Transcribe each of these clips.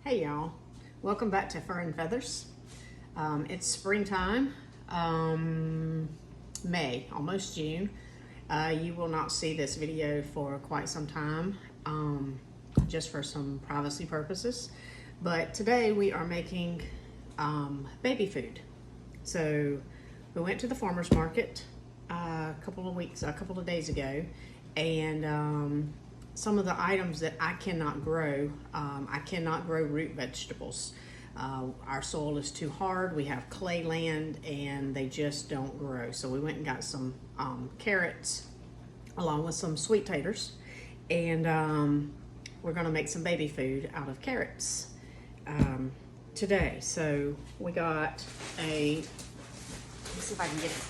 Hey y'all, welcome back to Fur and Feathers. It's springtime, May, almost June. You will not see this video for quite some time, just for some privacy purposes. But today we are making baby food. So we went to the farmer's market a couple of days ago, and some of the items that I cannot grow, I cannot grow root vegetables. Our soil is too hard. We have clay land and they just don't grow. So we went and got some carrots along with some sweet taters, and we're gonna make some baby food out of carrots today. So we got let me see if I can get it,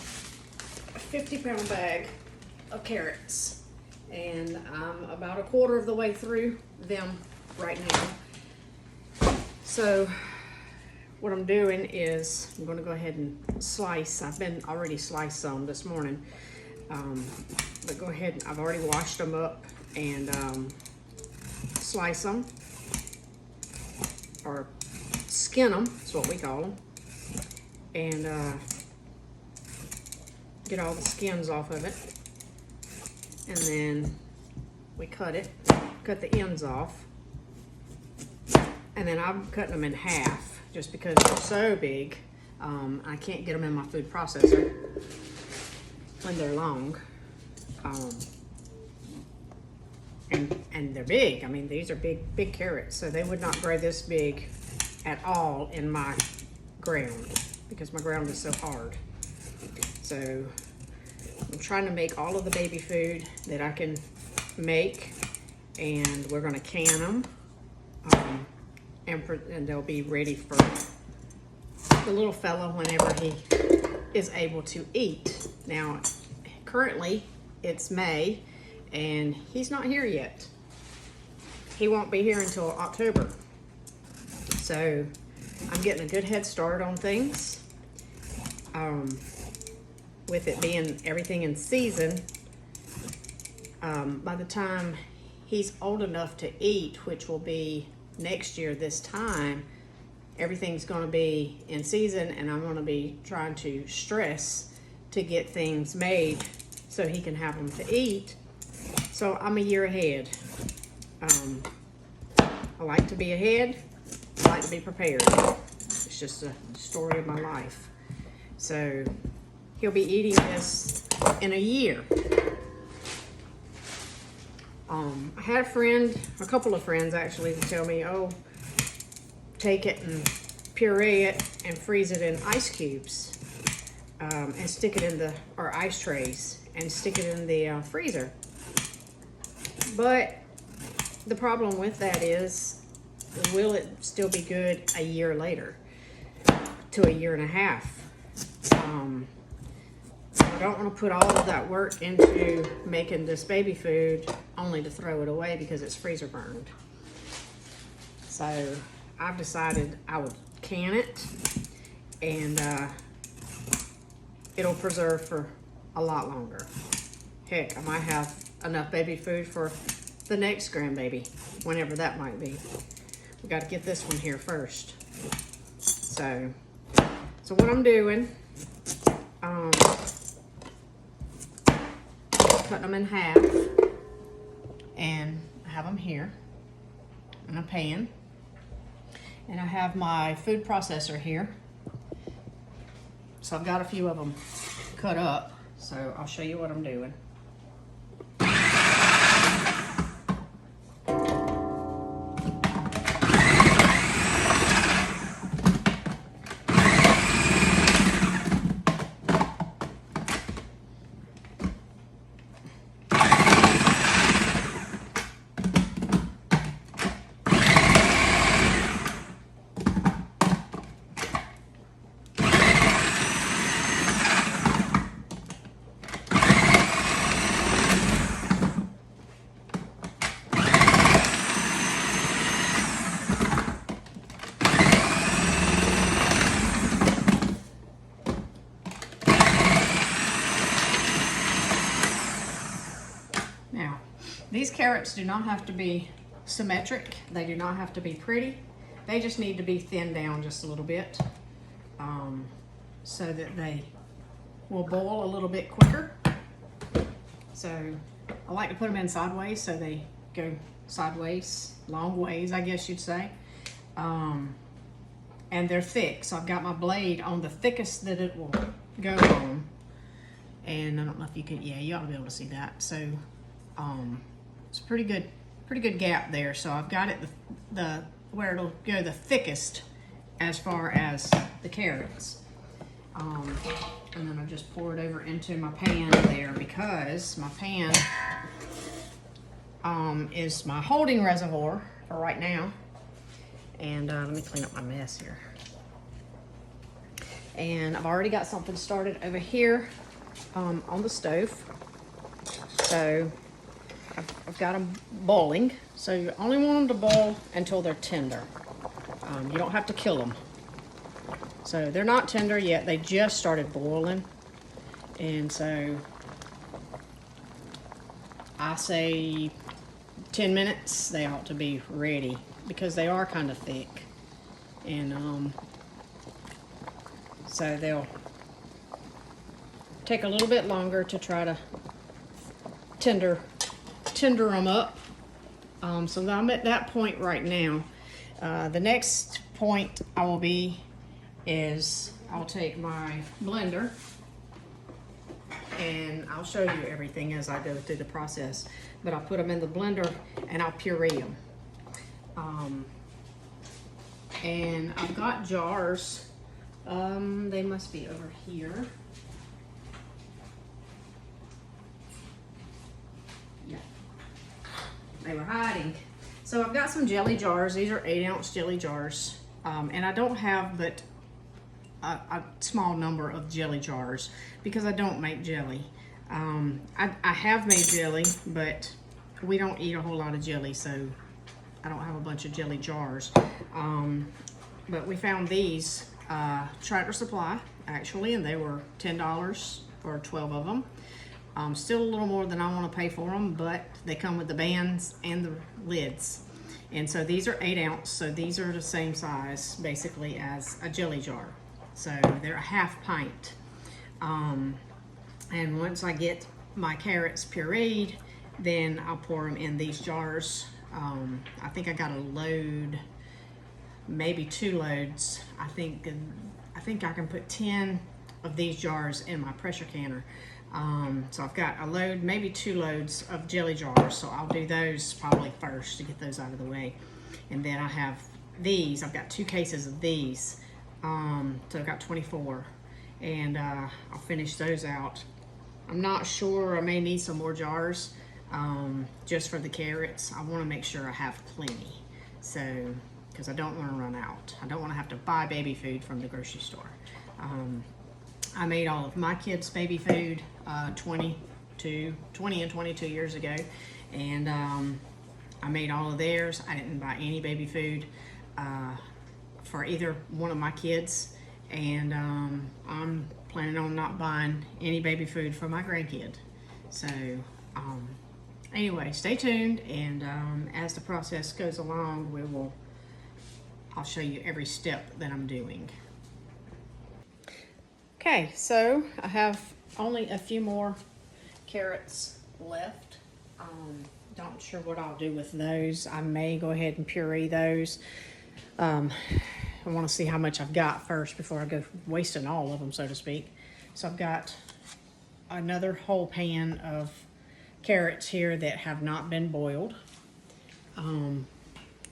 a 50-pound bag of carrots. And I'm about a quarter of the way through them right now. So what I'm doing is I'm going to go ahead and slice. I've been already sliced some this morning, but go ahead and I've already washed them up and slice them, or skin them, that's what we call them, and get all the skins off of it. And then we cut the ends off. And then I'm cutting them in half just because they're so big. I can't get them in my food processor when they're long. And they're big. I mean, these are big carrots, so they would not grow this big at all in my ground because my ground is so hard. So I'm trying to make all of the baby food that I can make, and we're gonna can them, and they'll be ready for the little fella whenever he is able to eat. Now, currently it's May, and he's not here yet. He won't be here until October. So I'm getting a good head start on things. With it being everything in season, by the time he's old enough to eat, which will be next year this time, everything's going to be in season, and I'm going to be trying to stress to get things made so he can have them to eat. So I'm a year ahead. I like to be ahead. I like to be prepared. It's just a story of my life. So he'll be eating this in a year. I had a couple of friends actually, to tell me, oh, take it and puree it and freeze it in ice cubes, and stick it in or ice trays, and stick it in the freezer. But the problem with that is, will it still be good a year later to a year and a half? I don't want to put all of that work into making this baby food only to throw it away because it's freezer burned. So I've decided I would can it, and it'll preserve for a lot longer. Heck, I might have enough baby food for the next grandbaby, whenever that might be. We got to get this one here first. So what I'm doing, cutting them in half, and I have them here in a pan, and I have my food processor here. So I've got a few of them cut up, so I'll show you what I'm doing. These carrots do not have to be symmetric. They do not have to be pretty. they just need to be thinned down just a little bit, so that they will boil a little bit quicker. So I like to put them in sideways so they go sideways, long ways, I guess you'd say. And they're thick, so I've got my blade on the thickest that it will go on. And I don't know if you can, yeah, you ought to be able to see that. So it's a pretty good gap there. So I've got it the where it'll go the thickest as far as the carrots. And then I just pour it over into my pan there, because my pan is my holding reservoir for right now. And let me clean up my mess here. And I've already got something started over here on the stove. So I've got them boiling. So you only want them to boil until they're tender. You don't have to kill them. So they're not tender yet. They just started boiling. And so I say 10 minutes, they ought to be ready, because they are kind of thick. And so they'll take a little bit longer to try to tender them up. So I'm at that point right now. The next point I will be is I'll take my blender, and I'll show you everything as I go through the process. But I'll put them in the blender and I'll puree them. And I've got jars. They must be over here. Yeah, they were hiding. So I've got some jelly jars. These are 8-ounce jelly jars. And I don't have but a small number of jelly jars because I don't make jelly. I have made jelly, but we don't eat a whole lot of jelly, so I don't have a bunch of jelly jars. But we found these Tractor Supply, actually, and they were $10 for 12 of them. Still a little more than I want to pay for them, but they come with the bands and the lids. And so these are 8-ounce, so these are the same size, basically, as a jelly jar. So they're a half pint. And once I get my carrots pureed, then I'll pour them in these jars. I think I got a load, maybe 2 loads. I think I can put 10 of these jars in my pressure canner. So I've got a load, maybe 2 loads of jelly jars. So I'll do those probably first to get those out of the way. And then I have these. I've got 2 cases of these. So I've got 24. And I'll finish those out. I'm not sure, I may need some more jars just for the carrots. I want to make sure I have plenty. So, because I don't want to run out. I don't want to have to buy baby food from the grocery store. I made all of my kids' baby food 20 and 22 years ago. And I made all of theirs. I didn't buy any baby food for either one of my kids. And I'm planning on not buying any baby food for my grandkid. So anyway, stay tuned, and as the process goes along, I'll show you every step that I'm doing. Okay, so I have only a few more carrots left. Not sure what I'll do with those. I may go ahead and puree those. I want to see how much I've got first before I go wasting all of them, so to speak. So I've got another whole pan of carrots here that have not been boiled. And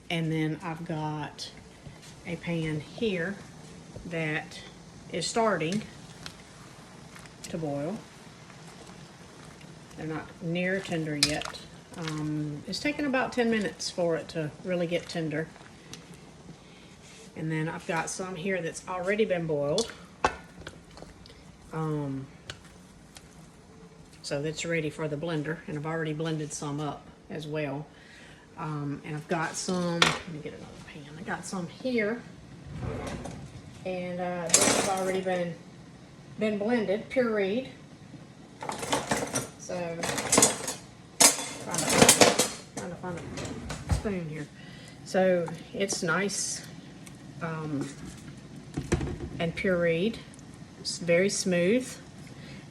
then I've got a pan here that is starting to boil. They're not near tender yet. It's taken about 10 minutes for it to really get tender. And then I've got some here that's already been boiled. So that's ready for the blender, and I've already blended some up as well. And I've got some, let me get another pan. I got some here, and these have already been blended, pureed. So, trying to find a spoon here. So it's nice and pureed. It's very smooth.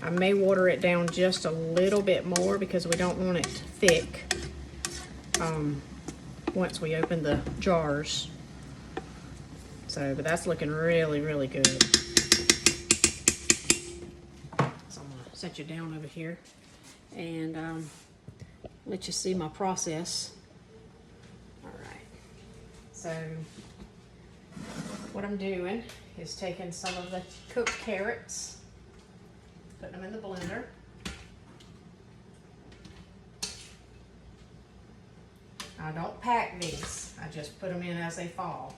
I may water it down just a little bit more because we don't want it thick once we open the jars. So, but that's looking really, really good. So I'm gonna set you down over here and let you see my process. All right. So what I'm doing is taking some of the cooked carrots, putting them in the blender. I don't pack these, I just put them in as they fall.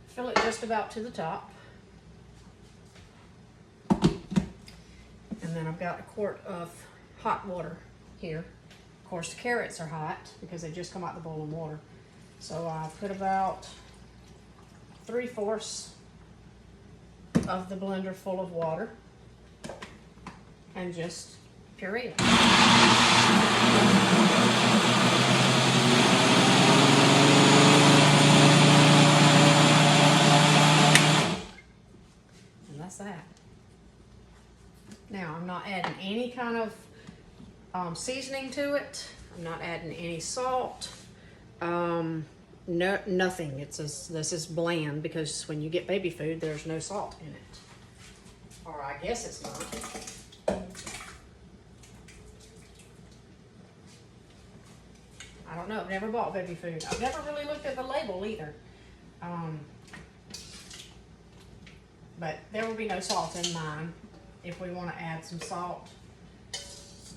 Fill it just about to the top. And then I've got a quart of hot water here. Of course, the carrots are hot because they just come out the boiling water. So I put about 3/4 of the blender full of water and just puree it. And that's that. Now I'm not adding any kind of seasoning to it. I'm not adding any salt. No, nothing. This is bland because when you get baby food, there's no salt in it. Or I guess it's not. I don't know. I've never bought baby food. I've never really looked at the label either. But there will be no salt in mine. If we want to add some salt,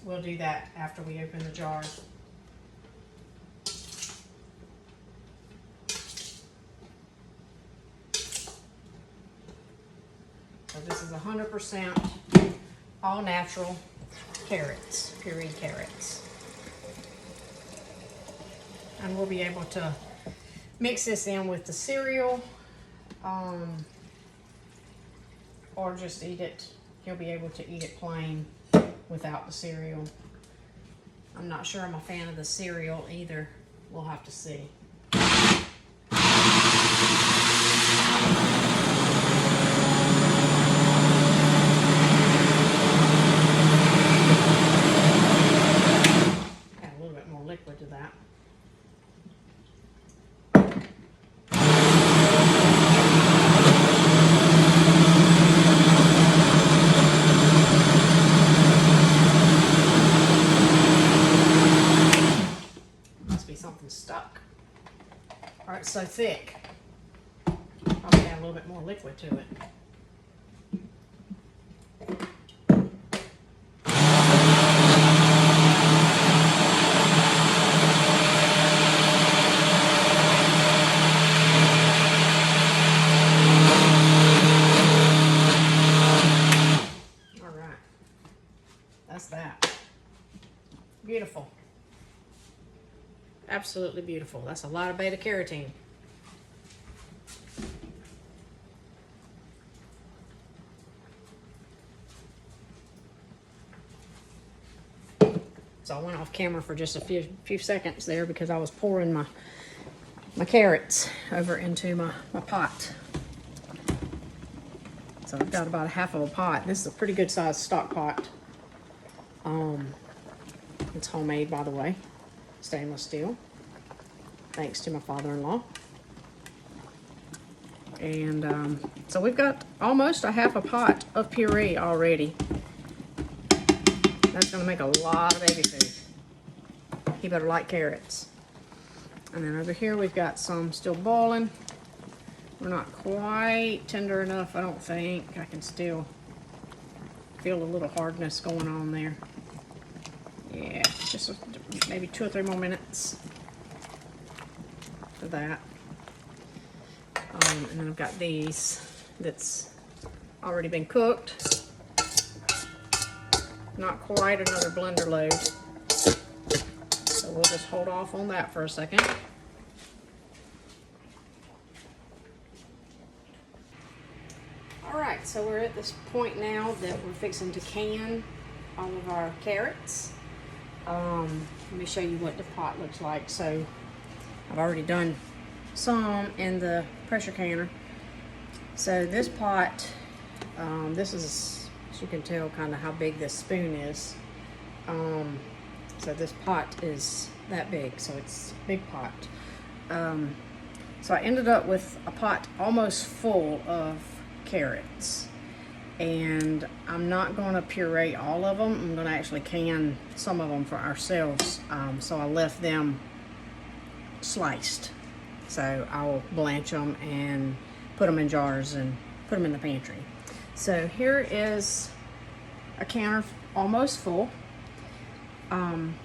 we'll do that after we open the jar. So this is 100% all natural carrots, pureed carrots. And we'll be able to mix this in with the cereal, or just eat it. You'll be able to eat it plain without the cereal. I'm not sure I'm a fan of the cereal either. We'll have to see. Add a little bit more liquid to that. Stuck. All right, so thick. Probably add a little bit more liquid to it. All right, that's that. Beautiful. Absolutely beautiful. That's a lot of beta carotene. So I went off camera for just a few seconds there because I was pouring my carrots over into my pot. So I've got about 1/2 of a pot. This is a pretty good sized stock pot. It's homemade, by the way. Stainless steel, thanks to my father-in-law. And so we've got almost 1/2 a pot of puree already. That's gonna make a lot of baby food. He better like carrots. And then over here we've got some still boiling. We're not quite tender enough, I don't think. I can still feel a little hardness going on there. Yeah, just maybe 2 or 3 more minutes for that. And then I've got these that's already been cooked. Not quite another blender load. So we'll just hold off on that for a second. All right, so we're at this point now that we're fixing to can all of our carrots. Let me show you what the pot looks like. So I've already done some in the pressure canner. So this pot, this is, as you can tell, kind of how big this spoon is. So this pot is that big, so it's a big pot. So I ended up with a pot almost full of carrots. And I'm not going to puree all of them. I'm going to actually can some of them for ourselves. So I left them sliced. So I'll blanch them and put them in jars and put them in the pantry. So here is a canner almost full.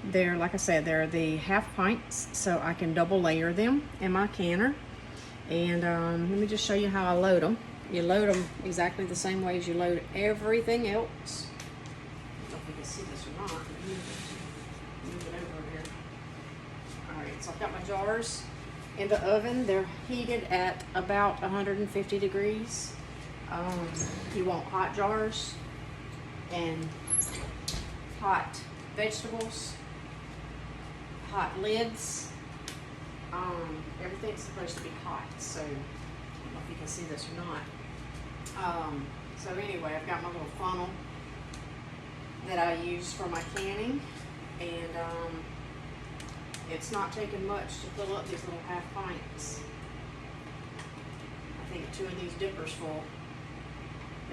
They're, like I said, they're the half pints, so I can double layer them in my canner. And let me just show you how I load them. You load them exactly the same way as you load everything else. I don't know if you can see this or not. Move it over here. Alright, so I've got my jars in the oven. They're heated at about 150 degrees. You want hot jars and hot vegetables, hot lids. Everything's supposed to be hot, so I don't know if you can see this or not. So anyway, I've got my little funnel that I use for my canning, and it's not taking much to fill up these little half pints. I think 2 of these dippers full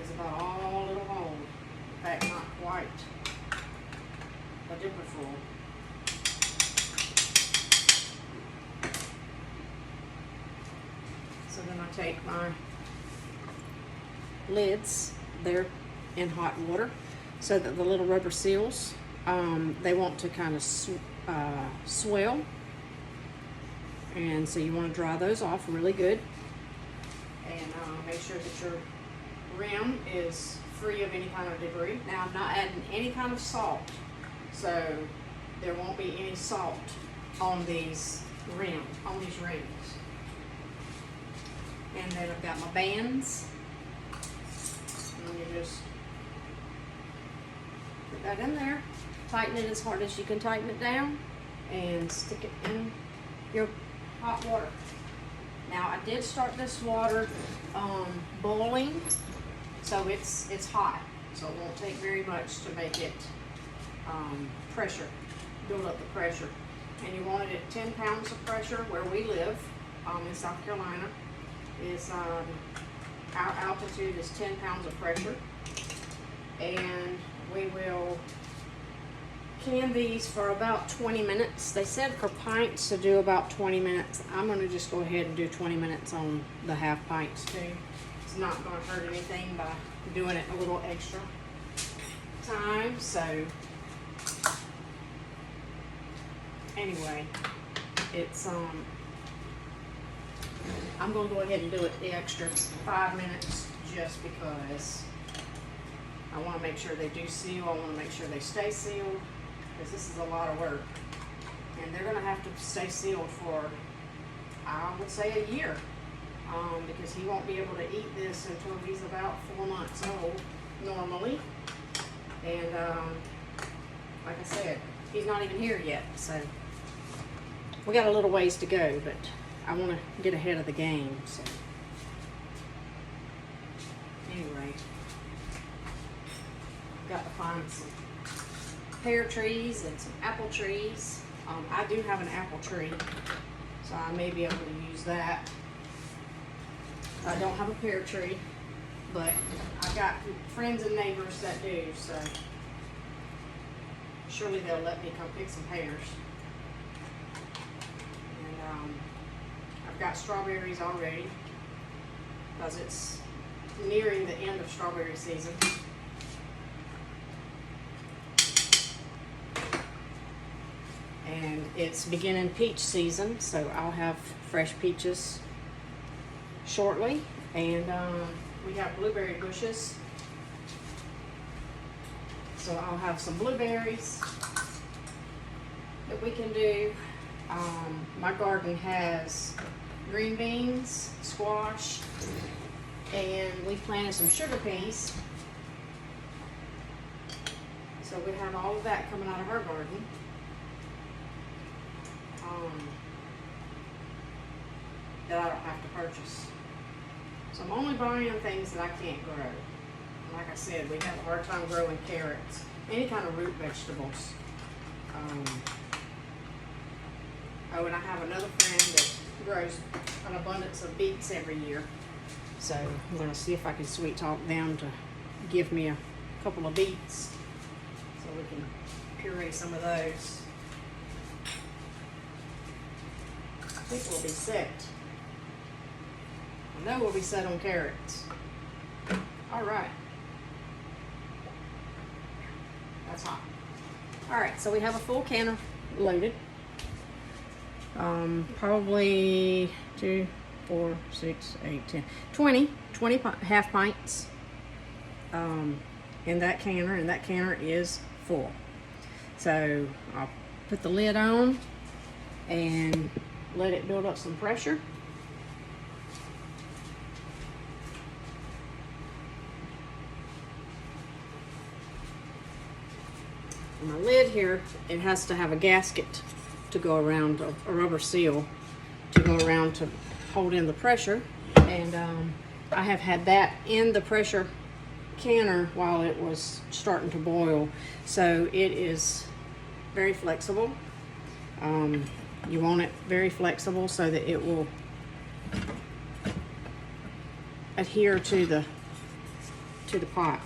is about all it'll hold. In fact, not quite a dipper full. So then I take my lids, they're in hot water, so that the little rubber seals, they want to kind of swell. And so you want to dry those off really good. And make sure that your rim is free of any kind of debris. Now I'm not adding any kind of salt, so there won't be any salt on these rings. And then I've got my bands. And you just put that in there. Tighten it as hard as you can tighten it down. And stick it in your hot water. Now I did start this water boiling. So it's hot. So it won't take very much to make it pressure. Build up the pressure. And you want it at 10 pounds of pressure where we live in South Carolina. Our altitude is 10 pounds of pressure, and we will can these for about 20 minutes. They said for pints to do about 20 minutes. I'm going to just go ahead and do 20 minutes on the half pints too. It's not going to hurt anything by doing it a little extra time. So anyway, it's I'm going to go ahead and do it the extra 5 minutes just because I want to make sure they do seal. I want to make sure they stay sealed because this is a lot of work. And they're going to have to stay sealed for, I would say, a year because he won't be able to eat this until he's about 4 months old normally. And like I said, he's not even here yet. So we got a little ways to go, but I want to get ahead of the game, so anyway, got to find some pear trees and some apple trees. I do have an apple tree, so I may be able to use that. I don't have a pear tree, but I've got friends and neighbors that do, so surely they'll let me come pick some pears. And I've got strawberries already because it's nearing the end of strawberry season. And it's beginning peach season, so I'll have fresh peaches shortly. And we have blueberry bushes, so I'll have some blueberries that we can do. My garden has green beans, squash, and we planted some sugar peas. So we have all of that coming out of our garden. that I don't have to purchase. So I'm only buying things that I can't grow. Like I said, we have a hard time growing carrots, any kind of root vegetables. Oh, and I have another friend that grows an abundance of beets every year. So I'm going to see if I can sweet talk them to give me a couple of beets so we can puree some of those. I think we'll be set. I know we'll be set on carrots. All right. That's hot. All right, so we have a full canner loaded. Probably 2, 4, 6, 8, 10, 20 half pints in that canner, and that canner is full. So I'll put the lid on and let it build up some pressure. And my lid here, it has to have a gasket to go around, a rubber seal to go around to hold in the pressure. And I have had that in the pressure canner while it was starting to boil, so it is very flexible. You want it very flexible so that it will adhere to the pot.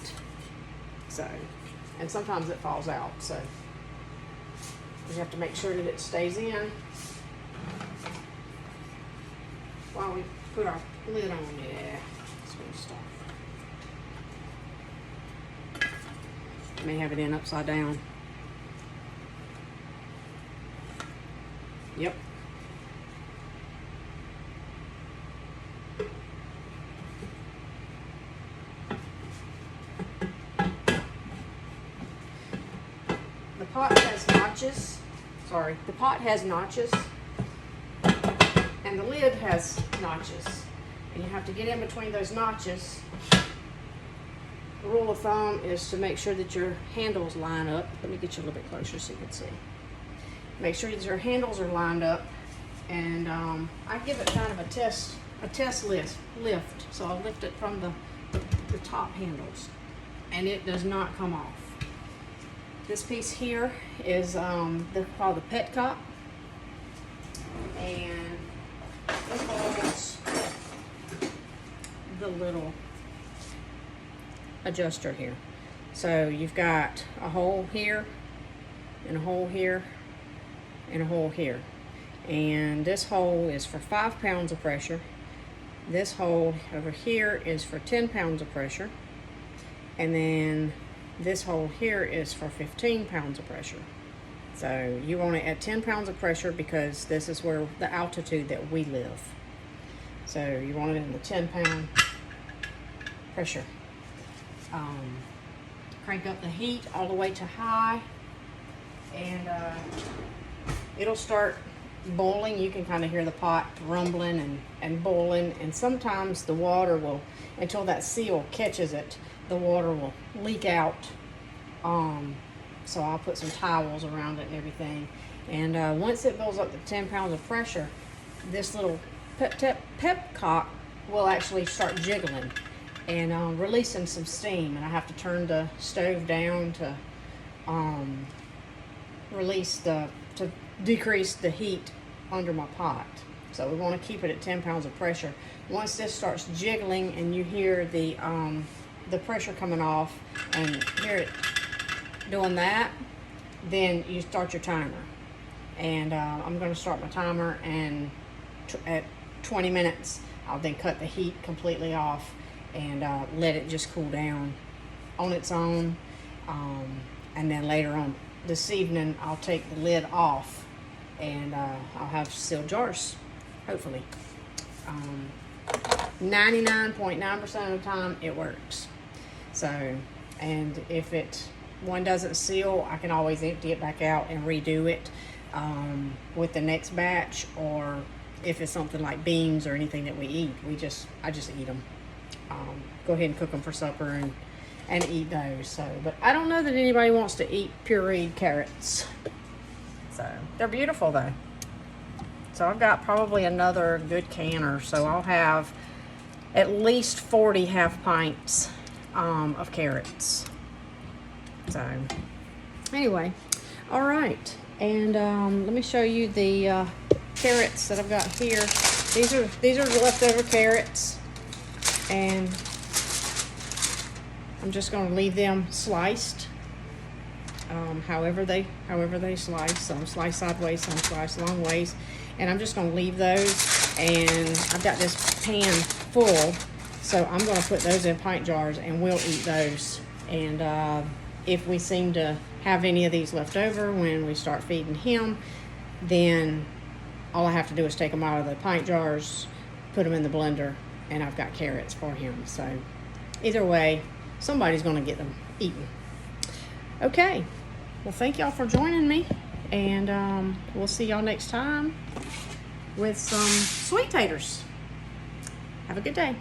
So, and sometimes it falls out, so we have to make sure that it stays in while we put our lid on. Yeah, that's good stuff. May have it in upside down. Yep. The pot has notches. Sorry, the pot has notches, and the lid has notches, and you have to get in between those notches. The rule of thumb is to make sure that your handles line up. Let me get you a little bit closer so you can see. Make sure that your handles are lined up, and I give it kind of a test lift. So I'll lift it from the top handles, and it does not come off. This piece here is called the Petcock, and this holds the little adjuster here. So you've got a hole here, and a hole here, and a hole here. And this hole is for 5 pounds of pressure. This hole over here is for 10 pounds of pressure. And then this hole here is for 15 pounds of pressure. So you want it at 10 pounds of pressure because this is where the altitude that we live. So you want it in the 10-pound pressure. Crank up the heat all the way to high, and it'll start boiling. You can kind of hear the pot rumbling and boiling, and sometimes the water will, until that seal catches it, the water will leak out. So I'll put some towels around it and everything. And once it builds up to 10 pounds of pressure, this little Petcock will actually start jiggling and releasing some steam. And I have to turn the stove down to decrease the heat under my pot. So we want to keep it at 10 pounds of pressure. Once this starts jiggling and you hear the pressure coming off and hear it doing that, then you start your timer. And I'm going to start my timer, and at 20 minutes I'll then cut the heat completely off and let it just cool down on its own. And then later on this evening I'll take the lid off, and I'll have sealed jars, hopefully. 99.9% of the time it works. So, and if one doesn't seal, I can always empty it back out and redo it with the next batch. Or if it's something like beans or anything that we eat, I just eat them. Go ahead and cook them for supper and eat those. So, but I don't know that anybody wants to eat pureed carrots. So they're beautiful though. So I've got probably another good can or so. I'll have at least 40 half pints of carrots. So anyway, all right. And let me show you the carrots that I've got here. These are the leftover carrots, and I'm just going to leave them sliced. However they slice. Some slice sideways, some slice long ways, and I'm just going to leave those. And I've got this pan full, so I'm going to put those in pint jars, and we'll eat those. And if we seem to have any of these left over when we start feeding him, then all I have to do is take them out of the pint jars, put them in the blender, and I've got carrots for him. So either way, somebody's going to get them eaten. Okay, well, thank y'all for joining me, and we'll see y'all next time with some sweet taters. Have a good day.